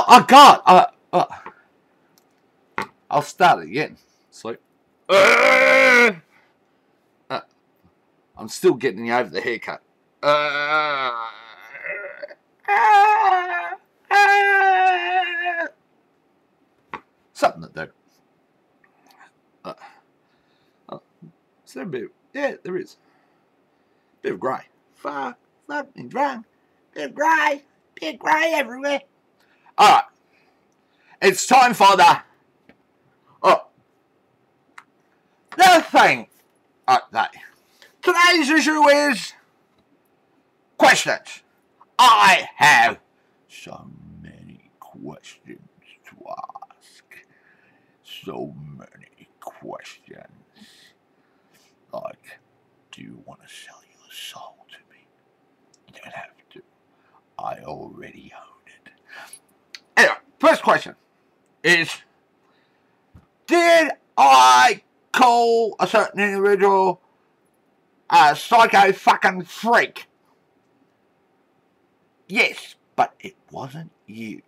Oh God! I'll start again. Sleep. I'm still getting over the haircut. Something to do. Is there a bit? Yeah, there is. Bit of grey. Fucking drunk. Bit of grey everywhere. All right. It's time for the thing. Today's issue is questions. I have so many questions to ask. So many questions. Like, do you want to sell your soul to me? You don't have to. I already own it. Anyway, first question is, did I call a certain individual a psycho fucking freak? Yes, but it wasn't you.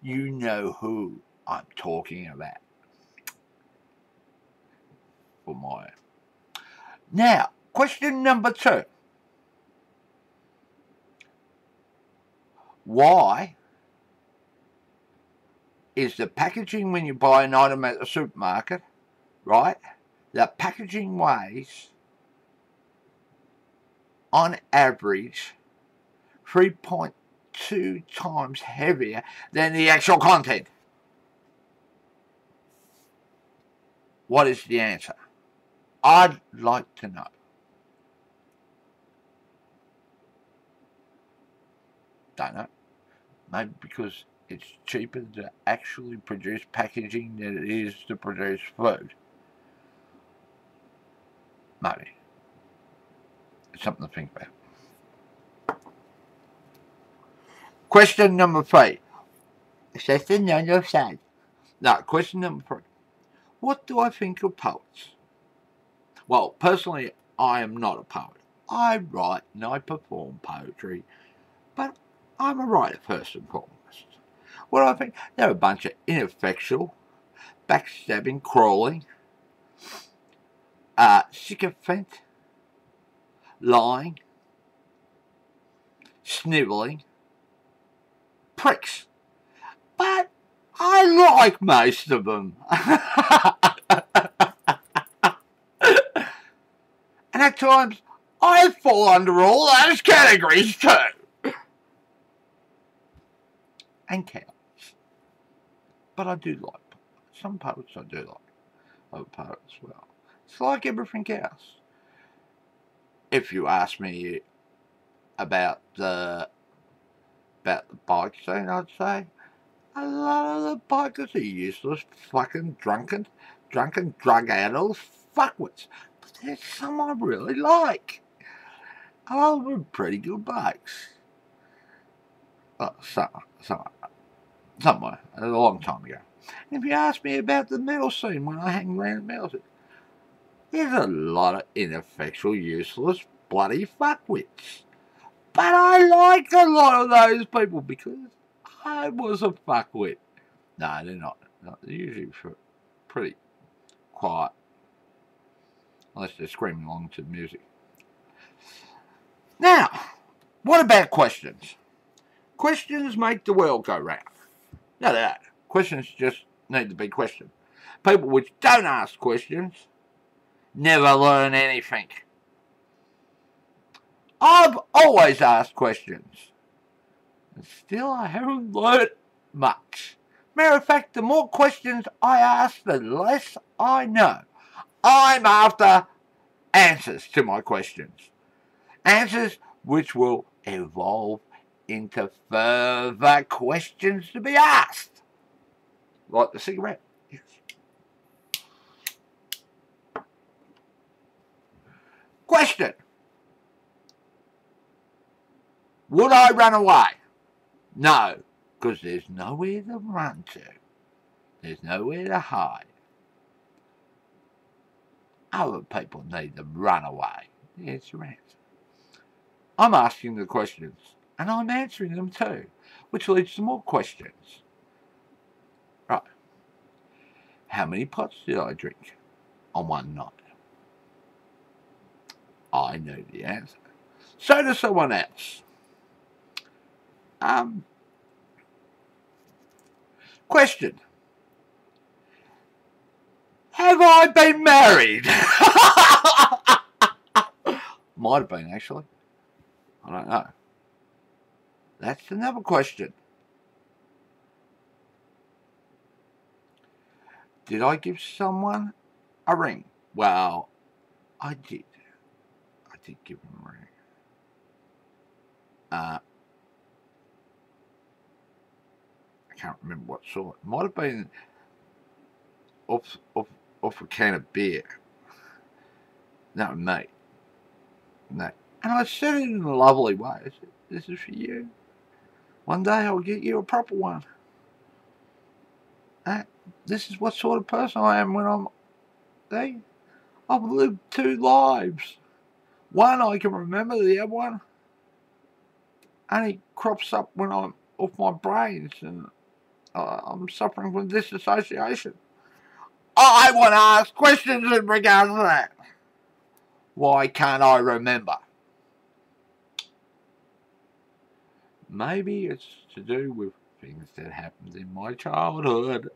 You know who I'm talking about. For my... Now, question number 2. Why is the packaging when you buy an item at the supermarket, right? The packaging weighs, on average, 3.2 times heavier than the actual content? What is the answer? I'd like to know. Don't know. Maybe because it's cheaper to actually produce packaging than it is to produce food. Maybe. It's something to think about. Question number 3. Question number 5. No, question number 3. What do I think of poets? Well, personally, I am not a poet. I write and I perform poetry, but I'm a writer first and foremost. What do I think? They're a bunch of ineffectual, backstabbing, crawling, sycophant, lying, snivelling pricks. But I like most of them. And at times, I fall under all those categories too. And counts. But I do like some poets. I do like other poets as well. It's like everything else. If you ask me about the bike scene, I'd say a lot of the bikers are useless, fucking drunken drug-addled fuckwits. But there's some I really like. I love them pretty good bikes. Somewhere, a long time ago. And if you ask me about the metal scene when I hang around the metal scene, there's a lot of ineffectual, useless, bloody fuckwits. But I like a lot of those people because I was a fuckwit. No, they're not. They're usually pretty quiet. Unless they're screaming along to the music. Now, what about questions? Questions make the world go round. No, they don't. Questions just need to be questioned. People which don't ask questions never learn anything. I've always asked questions. And still I haven't learned much. Matter of fact, the more questions I ask, the less I know. I'm after answers to my questions. Answers which will evolve into further questions to be asked. Like the cigarette. Yes. Question. Would I run away? No, because there's nowhere to run to. There's nowhere to hide. Other people need to run away. There's your answer. I'm asking the questions, and I'm answering them too, which leads to more questions. How many pots did I drink on one night? I know the answer. So does someone else. Question. Have I been married? Might have been, actually. I don't know. That's another question. Did I give someone a ring? Well, I did. I did give him a ring. I can't remember what sort. Might have been off a can of beer. No, mate. No. And I said it in a lovely way. I said, this is for you. One day I'll get you a proper one. This is what sort of person I am when I'm there. I've lived 2 lives. One I can remember, the other one only crops up when I'm off my brains and I'm suffering from disassociation. I want to ask questions in regards to that. Why can't I remember? Maybe it's to do with things that happened in my childhood.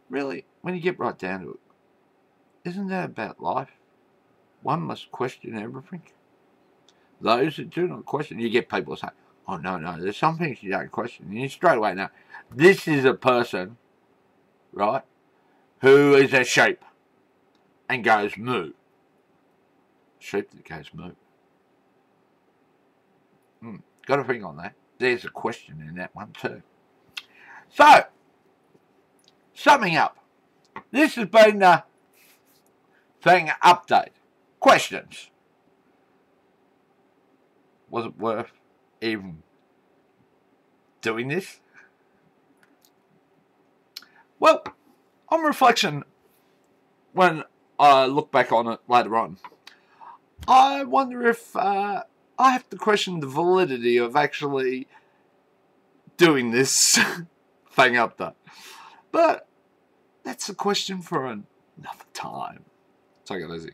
Really, when you get right down to it, isn't that about life? One must question everything. Those that do not question, you get people saying, oh, no, there's some things you don't question. And you straight away know, this is a person, right, who is a sheep and goes moo. Sheep that goes moo. Got a thing on that. There's a question in that one too. So, summing up, this has been the Fang update. Questions. Was it worth even doing this? Well, on reflection, when I look back on it later on, I wonder if I have to question the validity of actually doing this Fang update. But that's a question for another time. Take it easy.